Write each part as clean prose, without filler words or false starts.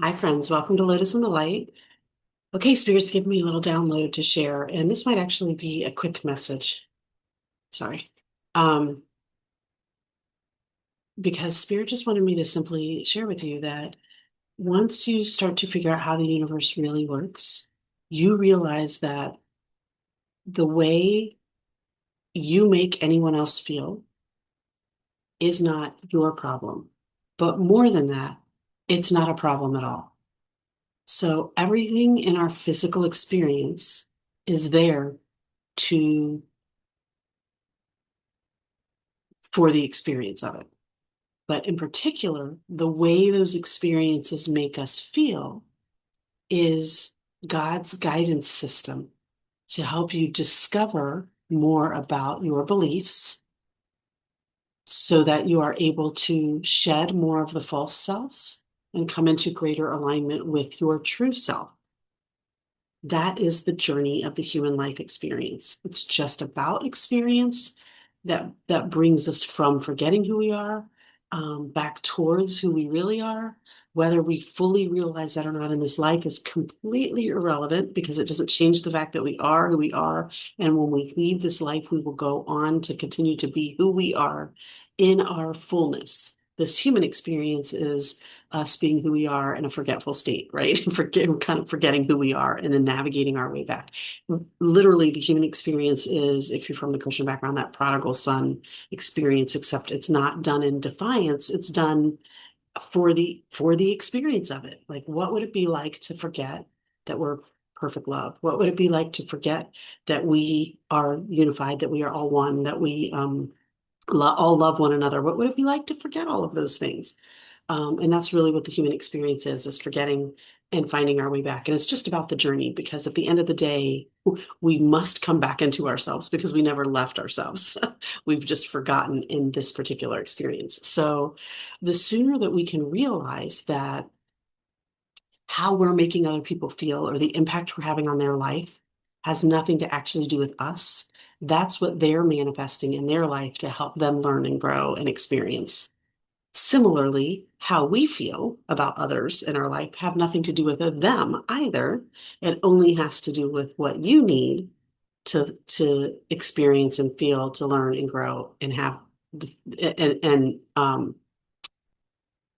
Hi, friends. Welcome to Lotus in the Light. Okay, Spirit's giving me a little download to share, and this might actually be a quick message. Sorry. Um, because Spirit just wanted me to simply share with you that once you start to figure out how the universe really works, you realize that the way you make anyone else feel is not your problem. But more than that, it's not a problem at all. So everything in our physical experience is there to for the experience of it. But in particular, the way those experiences make us feel is God's guidance system to help you discover more about your beliefs so that you are able to shed more of the false selves and come into greater alignment with your true self. That is the journey of the human life experience. It's just about experience that brings us from forgetting who we are back towards who we really are. Whether we fully realize that or not in this life is completely irrelevant because it doesn't change the fact that we are who we are. And when we leave this life, we will go on to continue to be who we are in our fullness. This human experience is us being who we are in a forgetful state, right? Kind of forgetting who we are and then navigating our way back. Literally, the human experience is, if you're from the Christian background, that prodigal son experience, except it's not done in defiance, it's done for the experience of it. Like, what would it be like to forget that we're perfect love? What would it be like to forget that we are unified, that we are all one, that we all love one another? What would it be like to forget all of those things? And that's really what the human experience is forgetting and finding our way back. And it's just about the journey because at the end of the day, we must come back into ourselves because we never left ourselves. We've just forgotten in this particular experience. So the sooner that we can realize that how we're making other people feel or the impact we're having on their life has nothing to actually do with us, that's what they're manifesting in their life to help them learn and grow and experience. Similarly, how we feel about others in our life have nothing to do with them either. It only has to do with what you need to experience and feel, to learn and grow and have and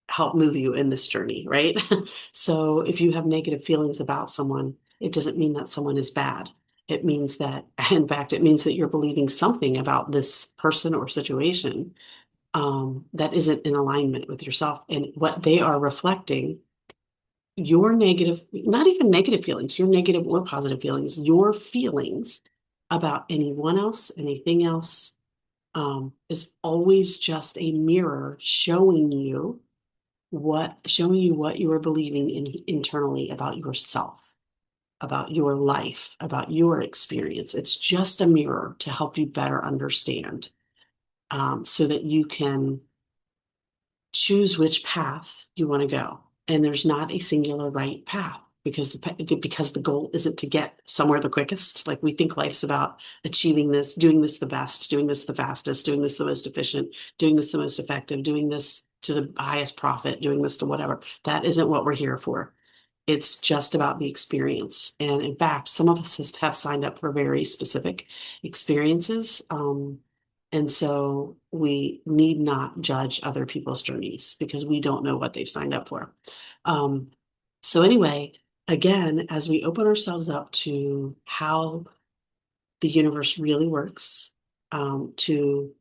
help move you in this journey, right? So if you have negative feelings about someone, it doesn't mean that someone is bad. It means that, in fact, it means that you're believing something about this person or situation that isn't in alignment with yourself and what they are reflecting. Your negative, not even negative feelings, your negative or positive feelings, your feelings about anyone else, anything else, is always just a mirror showing you what you are believing internally about yourself, about your life, about your experience. It's just a mirror to help you better understand, so that you can choose which path you want to go. And there's not a singular right path because the goal isn't to get somewhere the quickest. Like, we think life's about achieving this, doing this the best, doing this the fastest, doing this the most efficient, doing this the most effective, doing this to the highest profit, doing this to whatever. That isn't what we're here for. It's just about the experience. And in fact, some of us have signed up for very specific experiences. And so we need not judge other people's journeys because we don't know what they've signed up for. Um, so anyway, again, as we open ourselves up to how the universe really works, to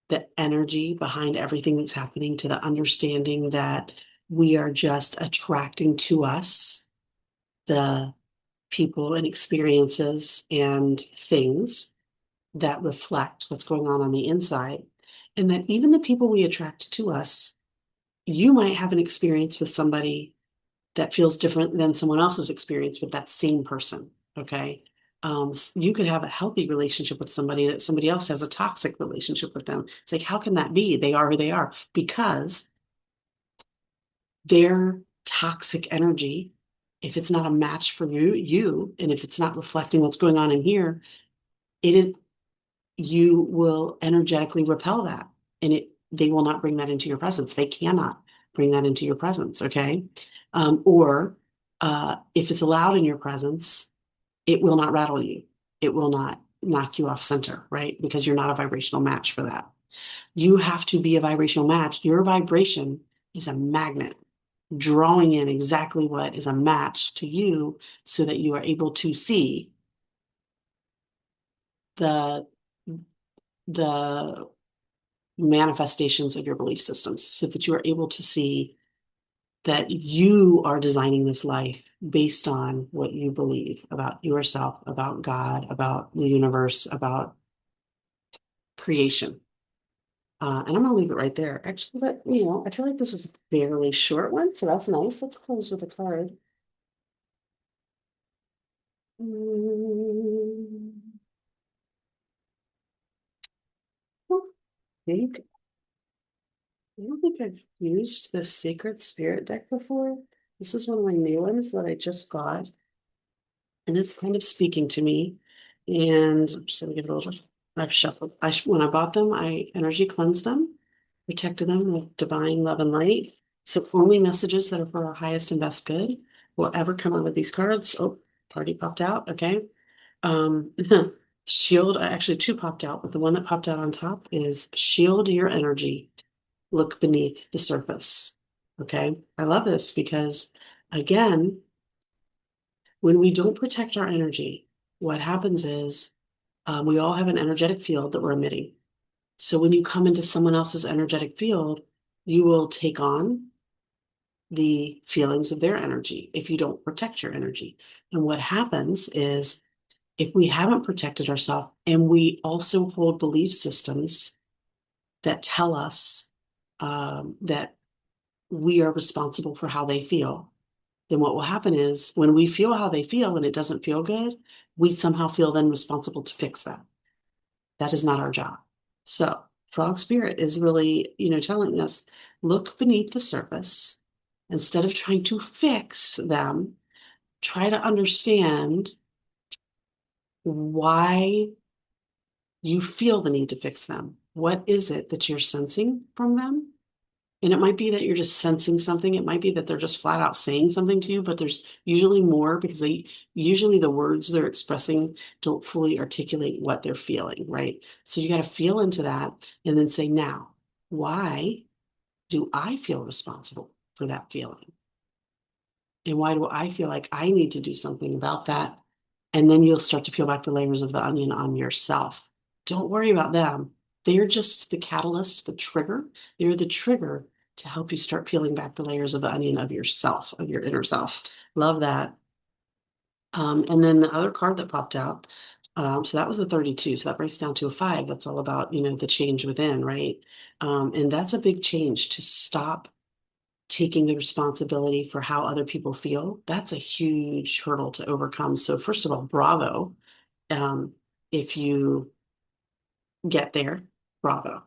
the energy behind everything that's happening, to the understanding that we are just attracting to us the people and experiences and things that reflect what's going on the inside. And that even the people we attract to us, you might have an experience with somebody that feels different than someone else's experience with that same person. Okay. You could have a healthy relationship with somebody that somebody else has a toxic relationship with them. It's like, how can that be? They are who they are because their toxic energy, if it's not a match for you, and if it's not reflecting what's going on in here, it is, you will energetically repel that, and they will not bring that into your presence. They cannot bring that into your presence, okay? Or if it's allowed in your presence, it will not rattle you. It will not knock you off center, right? Because you're not a vibrational match for that. You have to be a vibrational match. Your vibration is a magnet, drawing in exactly what is a match to you so that you are able to see the the manifestations of your belief systems, so that you are able to see that you are designing this life based on what you believe about yourself, about God, about the universe, about creation. And I'm going to leave it right there. Actually, but I feel like this was a fairly short one, so that's nice. Let's close with a card. Mm, I think I don't think I've used the Sacred Spirit deck before. This is one of my new ones that I just got, and it's kind of speaking to me. And I'm just gonna give it a little. I've shuffled. When I bought them, I energy cleansed them, protected them with divine love and light. So only messages that are for our highest and best good will ever come out of these cards. Oh, party popped out. Okay. Um, shield. Actually, two popped out, but the one that popped out on top is shield your energy. Look beneath the surface. Okay. I love this because, again, when we don't protect our energy, what happens is we all have an energetic field that we're emitting. So when you come into someone else's energetic field, you will take on the feelings of their energy if you don't protect your energy. And what happens is if we haven't protected ourselves and we also hold belief systems that tell us that we are responsible for how they feel, then what will happen is when we feel how they feel and it doesn't feel good, we somehow feel then responsible to fix that. That is not our job. So frog spirit is really, telling us, look beneath the surface. Instead of trying to fix them, try to understand why you feel the need to fix them. What is it that you're sensing from them? And it might be that you're just sensing something. It might be that they're just flat out saying something to you, but there's usually more because usually the words they're expressing don't fully articulate what they're feeling, right? So you got to feel into that and then say, now, why do I feel responsible for that feeling? And why do I feel like I need to do something about that? And then you'll start to peel back the layers of the onion on yourself. Don't worry about them. They're just the catalyst, the trigger. They're the trigger to help you start peeling back the layers of the onion of yourself, of your inner self. Love that. And then the other card that popped out, so that was a 32. So that breaks down to a 5. That's all about, the change within, right? And that's a big change to stop taking the responsibility for how other people feel. That's a huge hurdle to overcome. So first of all, bravo. If you get there, bravo.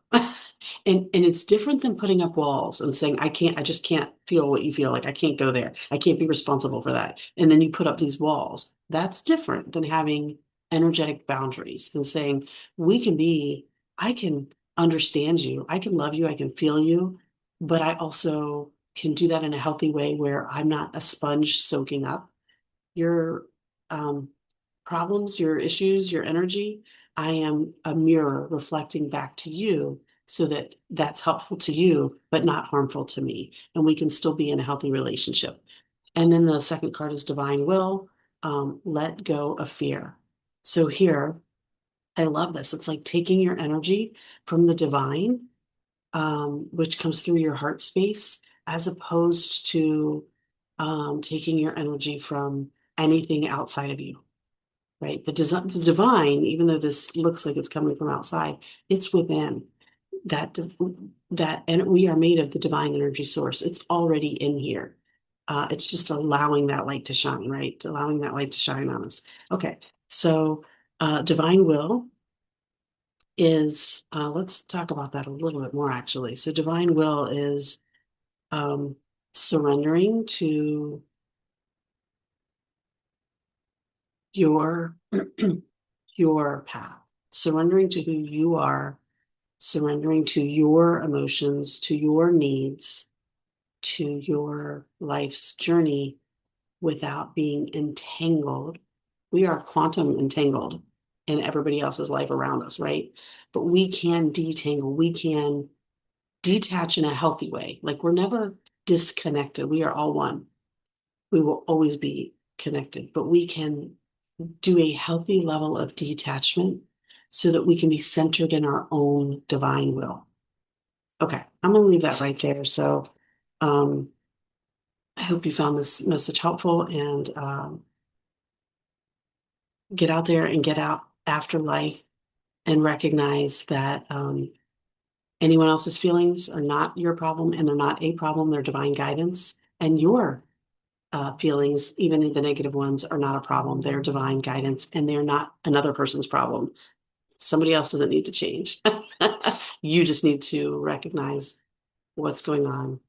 And it's different than putting up walls and saying, I just can't feel what you feel. Like I can't go there. I can't be responsible for that. And then you put up these walls. That's different than having energetic boundaries, than saying, I can understand you. I can love you. I can feel you, but I also can do that in a healthy way where I'm not a sponge soaking up your um, problems, your issues, your energy. I am a mirror reflecting back to you so that that's helpful to you, but not harmful to me. And we can still be in a healthy relationship. And then the second card is divine will, let go of fear. So here, I love this. It's like taking your energy from the divine, which comes through your heart space, as opposed to taking your energy from anything outside of you, right? The divine, even though this looks like it's coming from outside, it's within that, and we are made of the divine energy source. It's already in here. It's just allowing that light to shine, right? Allowing that light to shine on us. Okay, so divine will is, let's talk about that a little bit more actually. So divine will is um, surrendering to your your path, surrendering to who you are, surrendering to your emotions, to your needs, to your life's journey without being entangled. We are quantum entangled in everybody else's life around us, right? But we can detangle, we can detach in a healthy way. Like we're never disconnected. We are all one. We will always be connected, but we can do a healthy level of detachment so that we can be centered in our own divine will. Okay, I'm going to leave that right there. So um, I hope you found this message helpful and get out there and get out after life and recognize that anyone else's feelings are not your problem and they're not a problem, they're divine guidance. And your feelings, even the negative ones, are not a problem. They're divine guidance and they're not another person's problem. Somebody else doesn't need to change. You just need to recognize what's going on.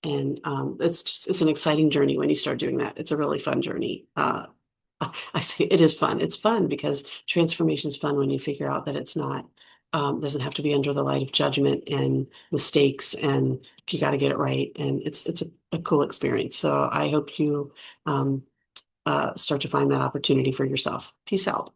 And it's an exciting journey when you start doing that. It's a really fun journey. I say it is fun. It's fun because transformation is fun when you figure out that it's not, doesn't have to be under the light of judgment and mistakes and you got to get it right. And it's a cool experience. So I hope you start to find that opportunity for yourself. Peace out.